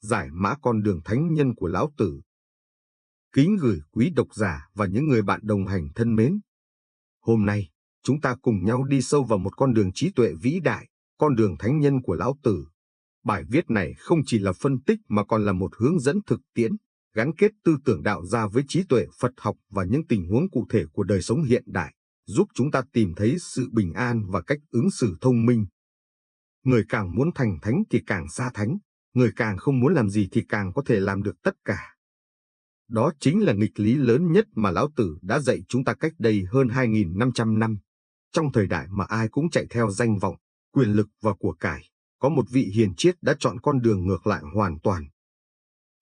giải mã con đường thánh nhân của Lão Tử. Kính gửi quý độc giả và những người bạn đồng hành thân mến. Hôm nay, chúng ta cùng nhau đi sâu vào một con đường trí tuệ vĩ đại, con đường thánh nhân của Lão Tử. Bài viết này không chỉ là phân tích mà còn là một hướng dẫn thực tiễn, gắn kết tư tưởng đạo gia với trí tuệ Phật học và những tình huống cụ thể của đời sống hiện đại, giúp chúng ta tìm thấy sự bình an và cách ứng xử thông minh. Người càng muốn thành thánh thì càng xa thánh, người càng không muốn làm gì thì càng có thể làm được tất cả. Đó chính là nghịch lý lớn nhất mà Lão Tử đã dạy chúng ta cách đây hơn 2.500 năm. Trong thời đại mà ai cũng chạy theo danh vọng, quyền lực và của cải, có một vị hiền triết đã chọn con đường ngược lại hoàn toàn.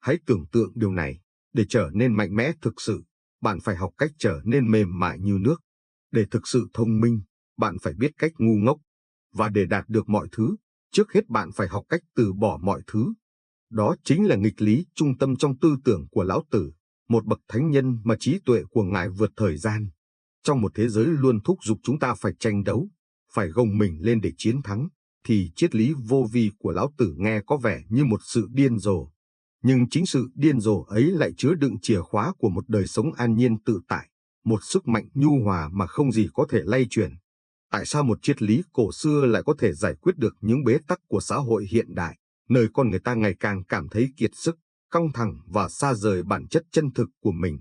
Hãy tưởng tượng điều này, để trở nên mạnh mẽ thực sự, bạn phải học cách trở nên mềm mại như nước. Để thực sự thông minh, bạn phải biết cách ngu ngốc. Và để đạt được mọi thứ, trước hết bạn phải học cách từ bỏ mọi thứ. Đó chính là nghịch lý trung tâm trong tư tưởng của Lão Tử, một bậc thánh nhân mà trí tuệ của Ngài vượt thời gian. Trong một thế giới luôn thúc giục chúng ta phải tranh đấu, phải gồng mình lên để chiến thắng, thì triết lý vô vi của Lão Tử nghe có vẻ như một sự điên rồ. Nhưng chính sự điên rồ ấy lại chứa đựng chìa khóa của một đời sống an nhiên tự tại, một sức mạnh nhu hòa mà không gì có thể lay chuyển. Tại sao một triết lý cổ xưa lại có thể giải quyết được những bế tắc của xã hội hiện đại, nơi con người ta ngày càng cảm thấy kiệt sức, căng thẳng và xa rời bản chất chân thực của mình?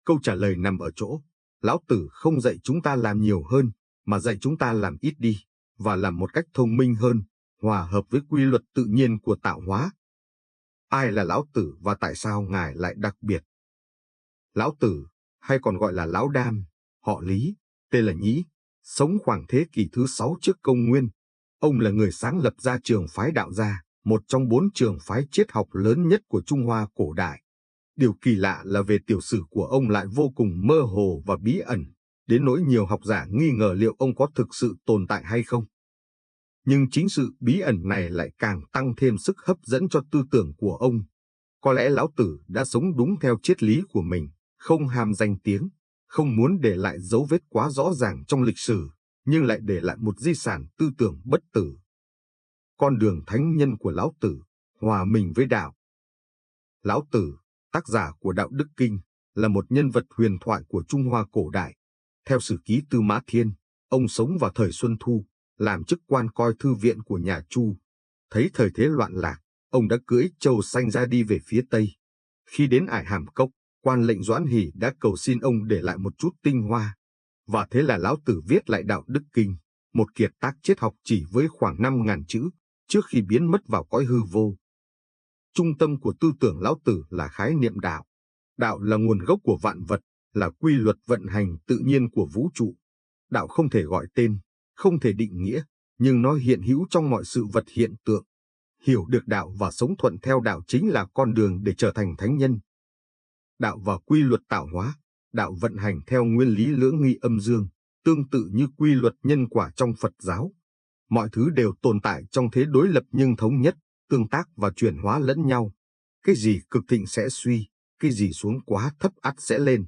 Câu trả lời nằm ở chỗ, Lão Tử không dạy chúng ta làm nhiều hơn, mà dạy chúng ta làm ít đi, và làm một cách thông minh hơn, hòa hợp với quy luật tự nhiên của tạo hóa. Ai là Lão Tử và tại sao Ngài lại đặc biệt? Lão Tử, hay còn gọi là Lão Đam, họ Lý, tên là Nhĩ, sống khoảng thế kỷ thứ 6 trước công nguyên. Ông là người sáng lập ra trường phái đạo gia, một trong 4 trường phái triết học lớn nhất của Trung Hoa cổ đại. Điều kỳ lạ là về tiểu sử của ông lại vô cùng mơ hồ và bí ẩn, đến nỗi nhiều học giả nghi ngờ liệu ông có thực sự tồn tại hay không. Nhưng chính sự bí ẩn này lại càng tăng thêm sức hấp dẫn cho tư tưởng của ông. Có lẽ Lão Tử đã sống đúng theo triết lý của mình, không ham danh tiếng, không muốn để lại dấu vết quá rõ ràng trong lịch sử, nhưng lại để lại một di sản tư tưởng bất tử. Con đường thánh nhân của Lão Tử, hòa mình với đạo. Lão Tử, tác giả của Đạo Đức Kinh, là một nhân vật huyền thoại của Trung Hoa cổ đại. Theo sử ký Tư Mã Thiên, ông sống vào thời Xuân Thu, làm chức quan coi thư viện của nhà Chu. Thấy thời thế loạn lạc, ông đã cưỡi trâu xanh ra đi về phía Tây. Khi đến Ải Hàm Cốc, quan lệnh Doãn Hỷ đã cầu xin ông để lại một chút tinh hoa. Và thế là Lão Tử viết lại Đạo Đức Kinh, một kiệt tác triết học chỉ với khoảng 5.000 chữ, trước khi biến mất vào cõi hư vô. Trung tâm của tư tưởng Lão Tử là khái niệm đạo. Đạo là nguồn gốc của vạn vật, là quy luật vận hành tự nhiên của vũ trụ. Đạo không thể gọi tên, không thể định nghĩa, nhưng nó hiện hữu trong mọi sự vật hiện tượng. Hiểu được đạo và sống thuận theo đạo chính là con đường để trở thành thánh nhân. Đạo và quy luật tạo hóa, đạo vận hành theo nguyên lý lưỡng nghi âm dương, tương tự như quy luật nhân quả trong Phật giáo. Mọi thứ đều tồn tại trong thế đối lập nhưng thống nhất, tương tác và chuyển hóa lẫn nhau. Cái gì cực thịnh sẽ suy, cái gì xuống quá thấp ắt sẽ lên.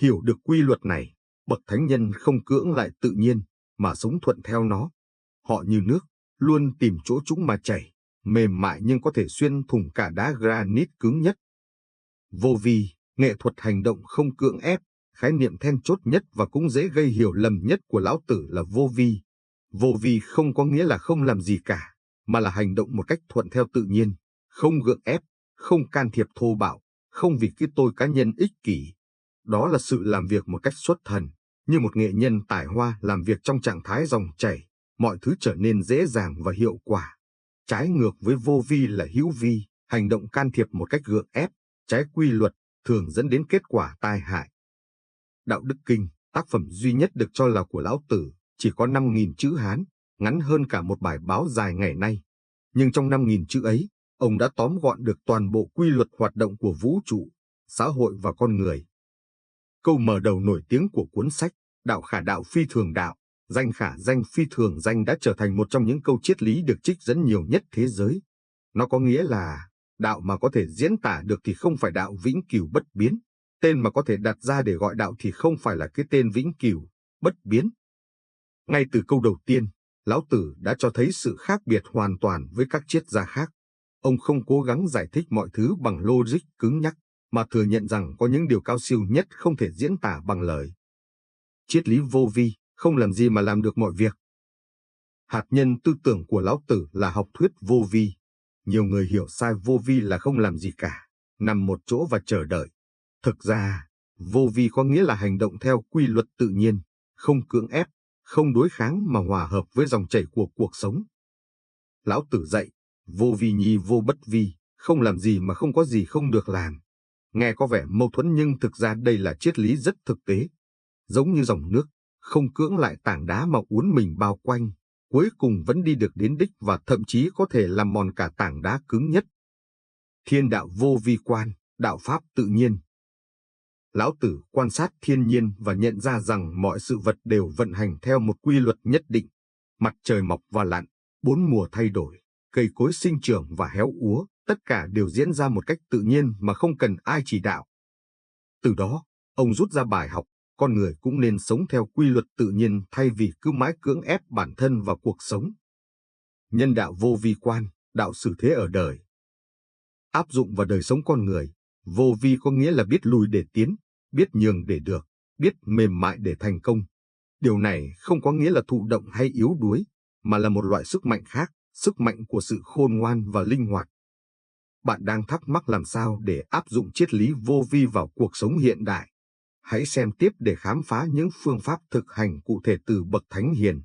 Hiểu được quy luật này, bậc thánh nhân không cưỡng lại tự nhiên, mà sống thuận theo nó. Họ như nước, luôn tìm chỗ trũng mà chảy, mềm mại nhưng có thể xuyên thủng cả đá granite cứng nhất. Vô vi, nghệ thuật hành động không cưỡng ép, khái niệm then chốt nhất và cũng dễ gây hiểu lầm nhất của Lão Tử là vô vi. Vô vi không có nghĩa là không làm gì cả, mà là hành động một cách thuận theo tự nhiên, không gượng ép, không can thiệp thô bạo, không vì cái tôi cá nhân ích kỷ. Đó là sự làm việc một cách xuất thần, như một nghệ nhân tài hoa làm việc trong trạng thái dòng chảy, mọi thứ trở nên dễ dàng và hiệu quả. Trái ngược với vô vi là hữu vi, hành động can thiệp một cách gượng ép, trái quy luật, thường dẫn đến kết quả tai hại. Đạo Đức Kinh, tác phẩm duy nhất được cho là của Lão Tử, chỉ có 5.000 chữ Hán, ngắn hơn cả một bài báo dài ngày nay. Nhưng trong 5.000 chữ ấy, ông đã tóm gọn được toàn bộ quy luật hoạt động của vũ trụ, xã hội và con người. Câu mở đầu nổi tiếng của cuốn sách, đạo khả đạo phi thường đạo, danh khả danh phi thường danh đã trở thành một trong những câu triết lý được trích dẫn nhiều nhất thế giới. Nó có nghĩa là, đạo mà có thể diễn tả được thì không phải đạo vĩnh cửu bất biến, tên mà có thể đặt ra để gọi đạo thì không phải là cái tên vĩnh cửu, bất biến. Ngay từ câu đầu tiên, Lão Tử đã cho thấy sự khác biệt hoàn toàn với các triết gia khác. Ông không cố gắng giải thích mọi thứ bằng logic cứng nhắc, mà thừa nhận rằng có những điều cao siêu nhất không thể diễn tả bằng lời. Triết lý vô vi, không làm gì mà làm được mọi việc. Hạt nhân tư tưởng của Lão Tử là học thuyết vô vi. Nhiều người hiểu sai vô vi là không làm gì cả, nằm một chỗ và chờ đợi. Thực ra, vô vi có nghĩa là hành động theo quy luật tự nhiên, không cưỡng ép, không đối kháng mà hòa hợp với dòng chảy của cuộc sống. Lão Tử dạy, vô vi nhi vô bất vi, không làm gì mà không có gì không được làm. Nghe có vẻ mâu thuẫn nhưng thực ra đây là triết lý rất thực tế. Giống như dòng nước, không cưỡng lại tảng đá mà uốn mình bao quanh, cuối cùng vẫn đi được đến đích và thậm chí có thể làm mòn cả tảng đá cứng nhất. Thiên đạo vô vi quan, đạo pháp tự nhiên. Lão Tử quan sát thiên nhiên và nhận ra rằng mọi sự vật đều vận hành theo một quy luật nhất định. Mặt trời mọc và lặn, bốn mùa thay đổi, cây cối sinh trưởng và héo úa, tất cả đều diễn ra một cách tự nhiên mà không cần ai chỉ đạo. Từ đó, ông rút ra bài học, con người cũng nên sống theo quy luật tự nhiên thay vì cứ mãi cưỡng ép bản thân vào cuộc sống. Nhân đạo vô vi quan, đạo xử thế ở đời. Áp dụng vào đời sống con người, vô vi có nghĩa là biết lùi để tiến, biết nhường để được, biết mềm mại để thành công. Điều này không có nghĩa là thụ động hay yếu đuối, mà là một loại sức mạnh khác, sức mạnh của sự khôn ngoan và linh hoạt. Bạn đang thắc mắc làm sao để áp dụng triết lý vô vi vào cuộc sống hiện đại? Hãy xem tiếp để khám phá những phương pháp thực hành cụ thể từ bậc thánh hiền.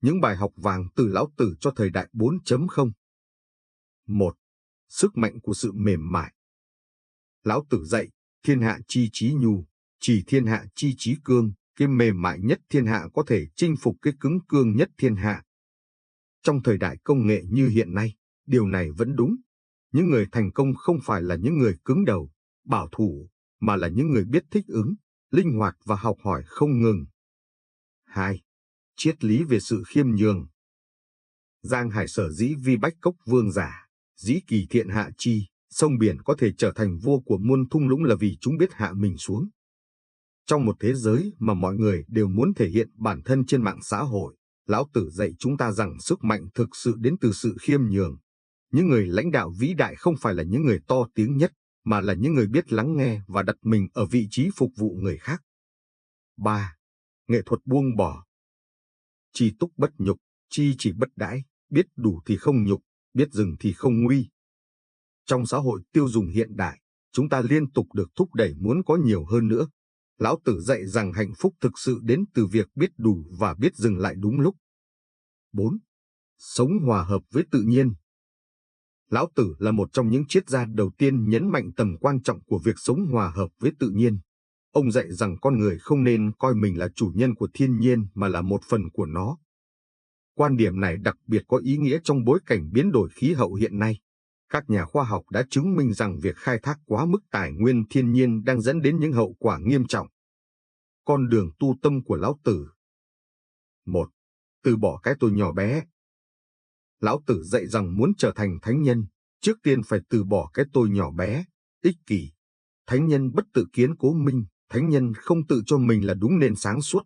Những bài học vàng từ Lão Tử cho thời đại 4.0. 1. Sức mạnh của sự mềm mại. Lão Tử dạy, thiên hạ chi trí nhu, chỉ thiên hạ chi trí cương, cái mềm mại nhất thiên hạ có thể chinh phục cái cứng cương nhất thiên hạ. Trong thời đại công nghệ như hiện nay, điều này vẫn đúng. Những người thành công không phải là những người cứng đầu, bảo thủ, mà là những người biết thích ứng, linh hoạt và học hỏi không ngừng. 2. Triết lý về sự khiêm nhường. Giang hải sở dĩ vi bách cốc vương giả, dĩ kỳ thiện hạ chi, sông biển có thể trở thành vua của muôn thung lũng là vì chúng biết hạ mình xuống. Trong một thế giới mà mọi người đều muốn thể hiện bản thân trên mạng xã hội, Lão Tử dạy chúng ta rằng sức mạnh thực sự đến từ sự khiêm nhường. Những người lãnh đạo vĩ đại không phải là những người to tiếng nhất, mà là những người biết lắng nghe và đặt mình ở vị trí phục vụ người khác. 3. Nghệ thuật buông bỏ. Chi túc bất nhục, chi chỉ bất đãi, biết đủ thì không nhục, biết dừng thì không nguy. Trong xã hội tiêu dùng hiện đại, chúng ta liên tục được thúc đẩy muốn có nhiều hơn nữa. Lão Tử dạy rằng hạnh phúc thực sự đến từ việc biết đủ và biết dừng lại đúng lúc. 4. Sống hòa hợp với tự nhiên. Lão Tử là một trong những triết gia đầu tiên nhấn mạnh tầm quan trọng của việc sống hòa hợp với tự nhiên. Ông dạy rằng con người không nên coi mình là chủ nhân của thiên nhiên mà là một phần của nó. Quan điểm này đặc biệt có ý nghĩa trong bối cảnh biến đổi khí hậu hiện nay. Các nhà khoa học đã chứng minh rằng việc khai thác quá mức tài nguyên thiên nhiên đang dẫn đến những hậu quả nghiêm trọng. Con đường tu tâm của Lão Tử. 1. Từ bỏ cái tôi nhỏ bé. Lão Tử dạy rằng muốn trở thành thánh nhân, trước tiên phải từ bỏ cái tôi nhỏ bé, ích kỷ. Thánh nhân bất tự kiến cố minh, thánh nhân không tự cho mình là đúng nên sáng suốt.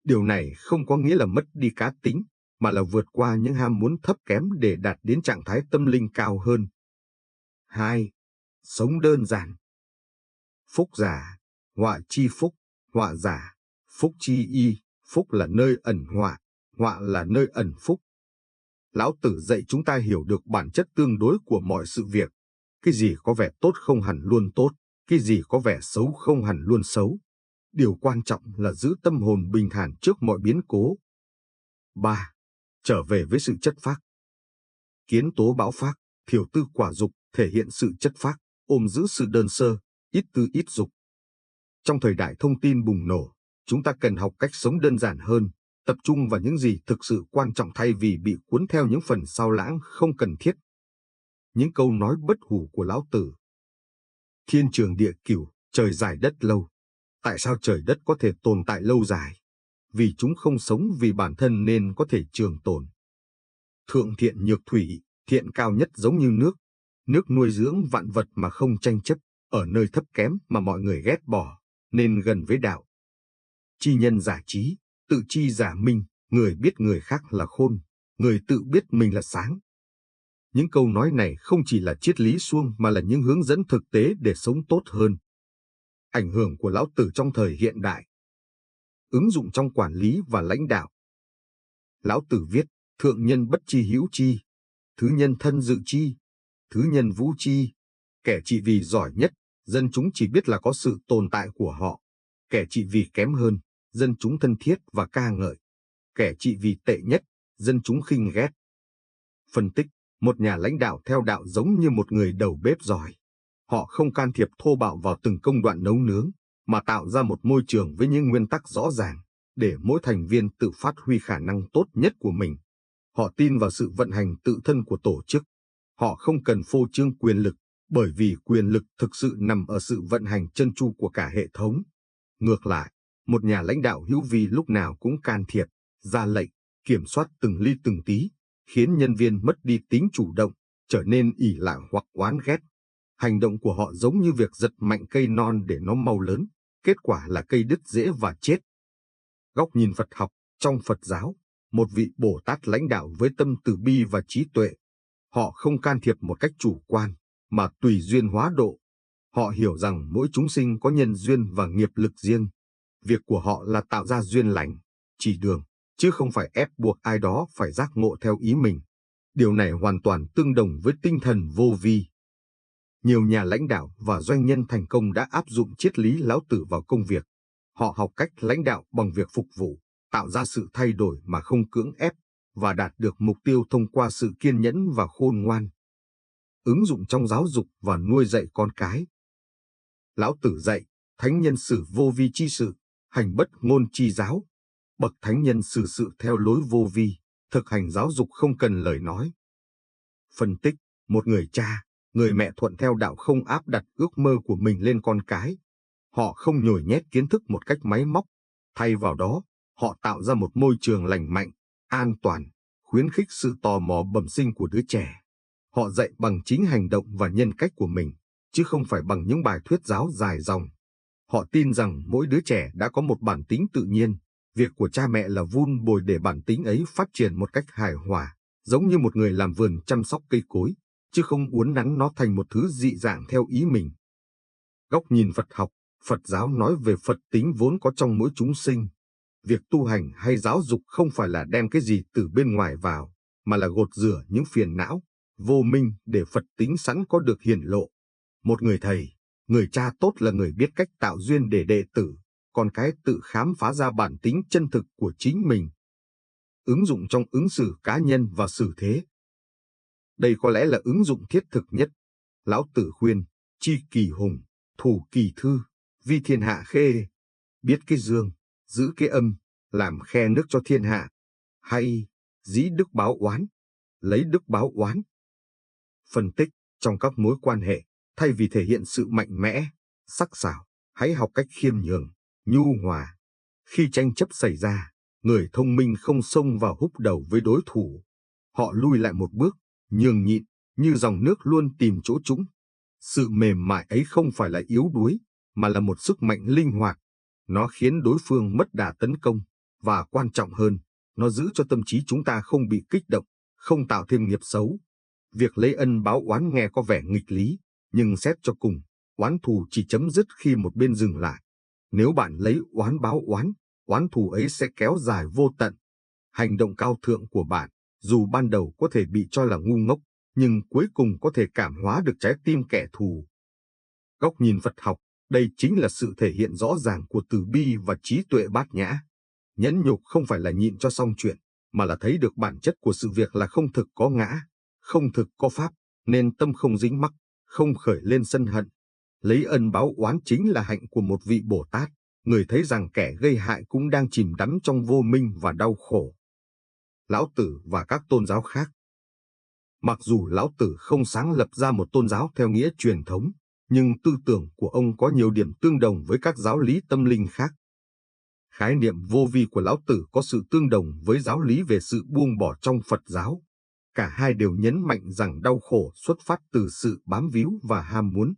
Điều này không có nghĩa là mất đi cá tính, mà là vượt qua những ham muốn thấp kém để đạt đến trạng thái tâm linh cao hơn. 2. Sống đơn giản. Phúc giả, họa chi phúc, họa giả, phúc chi y, phúc là nơi ẩn họa, họa là nơi ẩn phúc. Lão Tử dạy chúng ta hiểu được bản chất tương đối của mọi sự việc. Cái gì có vẻ tốt không hẳn luôn tốt, cái gì có vẻ xấu không hẳn luôn xấu. Điều quan trọng là giữ tâm hồn bình thản trước mọi biến cố. 3. Trở về với sự chất phác. Kiến tố bão phác, thiểu tư quả dục, thể hiện sự chất phác, ôm giữ sự đơn sơ, ít tư ít dục. Trong thời đại thông tin bùng nổ, chúng ta cần học cách sống đơn giản hơn, tập trung vào những gì thực sự quan trọng thay vì bị cuốn theo những phần sao lãng không cần thiết. Những câu nói bất hủ của Lão Tử. Thiên trường địa cửu, trời dài đất lâu. Tại sao trời đất có thể tồn tại lâu dài? Vì chúng không sống vì bản thân nên có thể trường tồn. Thượng thiện nhược thủy, thiện cao nhất giống như nước. Nước nuôi dưỡng vạn vật mà không tranh chấp, ở nơi thấp kém mà mọi người ghét bỏ, nên gần với đạo. Chi nhân giả trí, tự chi giả minh, người biết người khác là khôn, người tự biết mình là sáng. Những câu nói này không chỉ là triết lý suông mà là những hướng dẫn thực tế để sống tốt hơn. Ảnh hưởng của Lão Tử trong thời hiện đại. Ứng dụng trong quản lý và lãnh đạo. Lão Tử viết, thượng nhân bất tri hữu chi, thứ nhân thân dự chi, thứ nhân vũ chi. Kẻ trị vì giỏi nhất, dân chúng chỉ biết là có sự tồn tại của họ. Kẻ trị vì kém hơn, dân chúng thân thiết và ca ngợi. Kẻ trị vì tệ nhất, dân chúng khinh ghét. Phân tích, một nhà lãnh đạo theo đạo giống như một người đầu bếp giỏi. Họ không can thiệp thô bạo vào từng công đoạn nấu nướng, mà tạo ra một môi trường với những nguyên tắc rõ ràng, để mỗi thành viên tự phát huy khả năng tốt nhất của mình. Họ tin vào sự vận hành tự thân của tổ chức. Họ không cần phô trương quyền lực, bởi vì quyền lực thực sự nằm ở sự vận hành trơn tru của cả hệ thống. Ngược lại, một nhà lãnh đạo hữu vi lúc nào cũng can thiệp, ra lệnh, kiểm soát từng ly từng tí, khiến nhân viên mất đi tính chủ động, trở nên ỷ lại hoặc oán ghét. Hành động của họ giống như việc giật mạnh cây non để nó mau lớn, kết quả là cây đứt rễ và chết. Góc nhìn Phật học, trong Phật giáo, một vị Bồ Tát lãnh đạo với tâm từ bi và trí tuệ. Họ không can thiệp một cách chủ quan, mà tùy duyên hóa độ. Họ hiểu rằng mỗi chúng sinh có nhân duyên và nghiệp lực riêng. Việc của họ là tạo ra duyên lành, chỉ đường, chứ không phải ép buộc ai đó phải giác ngộ theo ý mình. Điều này hoàn toàn tương đồng với tinh thần vô vi. Nhiều nhà lãnh đạo và doanh nhân thành công đã áp dụng triết lý Lão Tử vào công việc. Họ học cách lãnh đạo bằng việc phục vụ, tạo ra sự thay đổi mà không cưỡng ép, và đạt được mục tiêu thông qua sự kiên nhẫn và khôn ngoan. Ứng dụng trong giáo dục và nuôi dạy con cái. Lão Tử dạy, thánh nhân xử vô vi chi sự, hành bất ngôn chi giáo. Bậc thánh nhân xử sự theo lối vô vi, thực hành giáo dục không cần lời nói. Phân tích, một người cha, người mẹ thuận theo đạo không áp đặt ước mơ của mình lên con cái. Họ không nhồi nhét kiến thức một cách máy móc. Thay vào đó, họ tạo ra một môi trường lành mạnh, an toàn, khuyến khích sự tò mò bẩm sinh của đứa trẻ. Họ dạy bằng chính hành động và nhân cách của mình, chứ không phải bằng những bài thuyết giáo dài dòng. Họ tin rằng mỗi đứa trẻ đã có một bản tính tự nhiên. Việc của cha mẹ là vun bồi để bản tính ấy phát triển một cách hài hòa, giống như một người làm vườn chăm sóc cây cối, chứ không uốn nắn nó thành một thứ dị dạng theo ý mình. Góc nhìn Phật học, Phật giáo nói về Phật tính vốn có trong mỗi chúng sinh. Việc tu hành hay giáo dục không phải là đem cái gì từ bên ngoài vào, mà là gột rửa những phiền não, vô minh để Phật tính sẵn có được hiển lộ. Một người thầy, người cha tốt là người biết cách tạo duyên để đệ tử, còn cái tự khám phá ra bản tính chân thực của chính mình. Ứng dụng trong ứng xử cá nhân và xử thế. Đây có lẽ là ứng dụng thiết thực nhất. Lão Tử khuyên, chi kỳ hùng, thủ kỳ thư, vi thiên hạ khê. Biết cái dương, giữ cái âm, làm khe nước cho thiên hạ. Hay, dĩ đức báo oán, lấy đức báo oán. Phân tích, trong các mối quan hệ, thay vì thể hiện sự mạnh mẽ, sắc sảo, hãy học cách khiêm nhường, nhu hòa. Khi tranh chấp xảy ra, người thông minh không xông vào húc đầu với đối thủ. Họ lui lại một bước, nhường nhịn, như dòng nước luôn tìm chỗ trũng. Sự mềm mại ấy không phải là yếu đuối, mà là một sức mạnh linh hoạt. Nó khiến đối phương mất đà tấn công, và quan trọng hơn, nó giữ cho tâm trí chúng ta không bị kích động, không tạo thêm nghiệp xấu. Việc lấy ân báo oán nghe có vẻ nghịch lý, nhưng xét cho cùng, oán thù chỉ chấm dứt khi một bên dừng lại. Nếu bạn lấy oán báo oán, oán thù ấy sẽ kéo dài vô tận. Hành động cao thượng của bạn, dù ban đầu có thể bị cho là ngu ngốc, nhưng cuối cùng có thể cảm hóa được trái tim kẻ thù. Góc nhìn Phật học, đây chính là sự thể hiện rõ ràng của từ bi và trí tuệ bát nhã. Nhẫn nhục không phải là nhịn cho xong chuyện, mà là thấy được bản chất của sự việc là không thực có ngã, không thực có pháp, nên tâm không dính mắc, không khởi lên sân hận. Lấy ân báo oán chính là hạnh của một vị Bồ Tát, người thấy rằng kẻ gây hại cũng đang chìm đắm trong vô minh và đau khổ. Lão Tử và các tôn giáo khác. Mặc dù Lão Tử không sáng lập ra một tôn giáo theo nghĩa truyền thống, nhưng tư tưởng của ông có nhiều điểm tương đồng với các giáo lý tâm linh khác. Khái niệm vô vi của Lão Tử có sự tương đồng với giáo lý về sự buông bỏ trong Phật giáo. Cả hai đều nhấn mạnh rằng đau khổ xuất phát từ sự bám víu và ham muốn.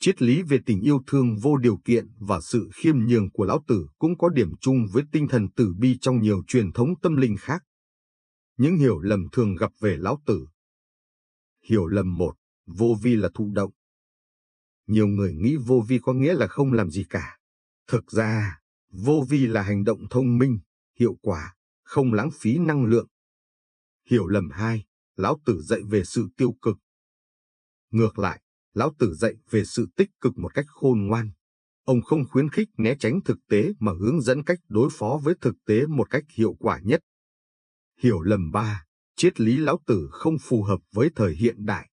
Triết lý về tình yêu thương vô điều kiện và sự khiêm nhường của Lão Tử cũng có điểm chung với tinh thần từ bi trong nhiều truyền thống tâm linh khác. Những hiểu lầm thường gặp về Lão Tử. Hiểu lầm 1. Vô vi là thụ động. Nhiều người nghĩ vô vi có nghĩa là không làm gì cả. Thực ra, vô vi là hành động thông minh, hiệu quả, không lãng phí năng lượng. Hiểu lầm 2. Lão Tử dạy về sự tiêu cực. Ngược lại, Lão Tử dạy về sự tích cực một cách khôn ngoan. Ông không khuyến khích né tránh thực tế mà hướng dẫn cách đối phó với thực tế một cách hiệu quả nhất. Hiểu lầm 3. Triết lý Lão Tử không phù hợp với thời hiện đại.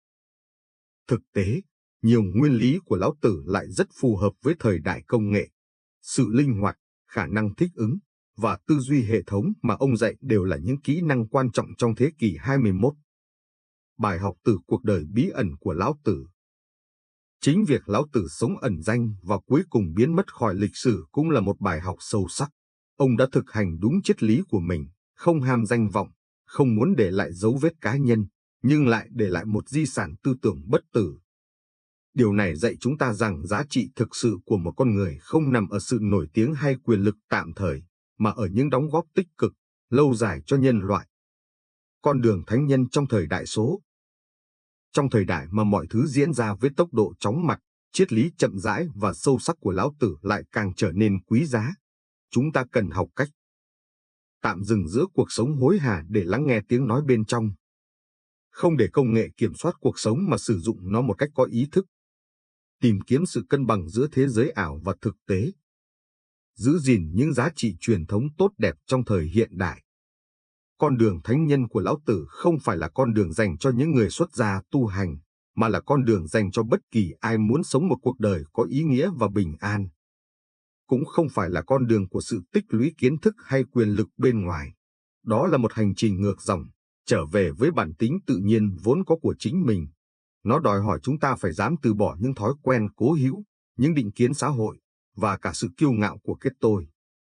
Thực tế, nhiều nguyên lý của Lão Tử lại rất phù hợp với thời đại công nghệ. Sự linh hoạt, khả năng thích ứng và tư duy hệ thống mà ông dạy đều là những kỹ năng quan trọng trong thế kỷ 21. Bài học từ cuộc đời bí ẩn của Lão Tử. Chính việc Lão Tử sống ẩn danh và cuối cùng biến mất khỏi lịch sử cũng là một bài học sâu sắc. Ông đã thực hành đúng triết lý của mình, không ham danh vọng, không muốn để lại dấu vết cá nhân, nhưng lại để lại một di sản tư tưởng bất tử. Điều này dạy chúng ta rằng giá trị thực sự của một con người không nằm ở sự nổi tiếng hay quyền lực tạm thời, mà ở những đóng góp tích cực, lâu dài cho nhân loại. Con đường thánh nhân trong thời đại số. Trong thời đại mà mọi thứ diễn ra với tốc độ chóng mặt, triết lý chậm rãi và sâu sắc của Lão Tử lại càng trở nên quý giá. Chúng ta cần học cách tạm dừng giữa cuộc sống hối hả để lắng nghe tiếng nói bên trong. Không để công nghệ kiểm soát cuộc sống mà sử dụng nó một cách có ý thức. Tìm kiếm sự cân bằng giữa thế giới ảo và thực tế. Giữ gìn những giá trị truyền thống tốt đẹp trong thời hiện đại. Con đường thánh nhân của Lão Tử không phải là con đường dành cho những người xuất gia tu hành, mà là con đường dành cho bất kỳ ai muốn sống một cuộc đời có ý nghĩa và bình an. Cũng không phải là con đường của sự tích lũy kiến thức hay quyền lực bên ngoài. Đó là một hành trình ngược dòng, trở về với bản tính tự nhiên vốn có của chính mình. Nó đòi hỏi chúng ta phải dám từ bỏ những thói quen cố hữu, những định kiến xã hội, và cả sự kiêu ngạo của cái tôi.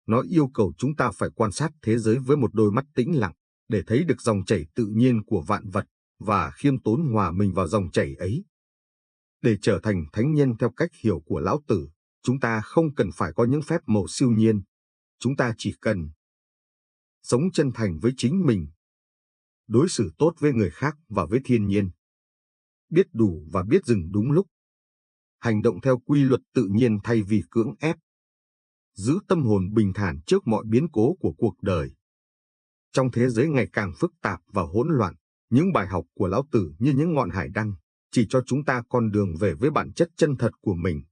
Nó yêu cầu chúng ta phải quan sát thế giới với một đôi mắt tĩnh lặng, để thấy được dòng chảy tự nhiên của vạn vật, và khiêm tốn hòa mình vào dòng chảy ấy. Để trở thành thánh nhân theo cách hiểu của Lão Tử, chúng ta không cần phải có những phép màu siêu nhiên. Chúng ta chỉ cần sống chân thành với chính mình, đối xử tốt với người khác và với thiên nhiên, biết đủ và biết dừng đúng lúc, hành động theo quy luật tự nhiên thay vì cưỡng ép, giữ tâm hồn bình thản trước mọi biến cố của cuộc đời. Trong thế giới ngày càng phức tạp và hỗn loạn, những bài học của Lão Tử như những ngọn hải đăng, chỉ cho chúng ta con đường về với bản chất chân thật của mình.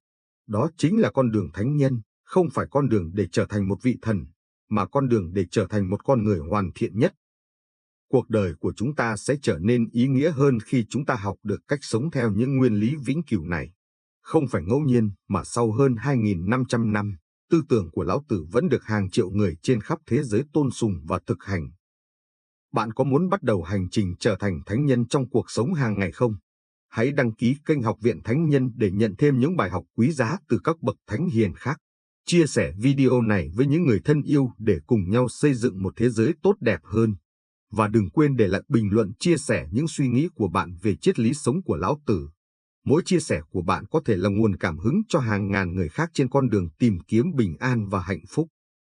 Đó chính là con đường thánh nhân, không phải con đường để trở thành một vị thần, mà con đường để trở thành một con người hoàn thiện nhất. Cuộc đời của chúng ta sẽ trở nên ý nghĩa hơn khi chúng ta học được cách sống theo những nguyên lý vĩnh cửu này. Không phải ngẫu nhiên mà sau hơn 2.500 năm, tư tưởng của Lão Tử vẫn được hàng triệu người trên khắp thế giới tôn sùng và thực hành. Bạn có muốn bắt đầu hành trình trở thành thánh nhân trong cuộc sống hàng ngày không? Hãy đăng ký kênh Học viện Thánh Nhân để nhận thêm những bài học quý giá từ các bậc thánh hiền khác. Chia sẻ video này với những người thân yêu để cùng nhau xây dựng một thế giới tốt đẹp hơn. Và đừng quên để lại bình luận chia sẻ những suy nghĩ của bạn về triết lý sống của Lão Tử. Mỗi chia sẻ của bạn có thể là nguồn cảm hứng cho hàng ngàn người khác trên con đường tìm kiếm bình an và hạnh phúc.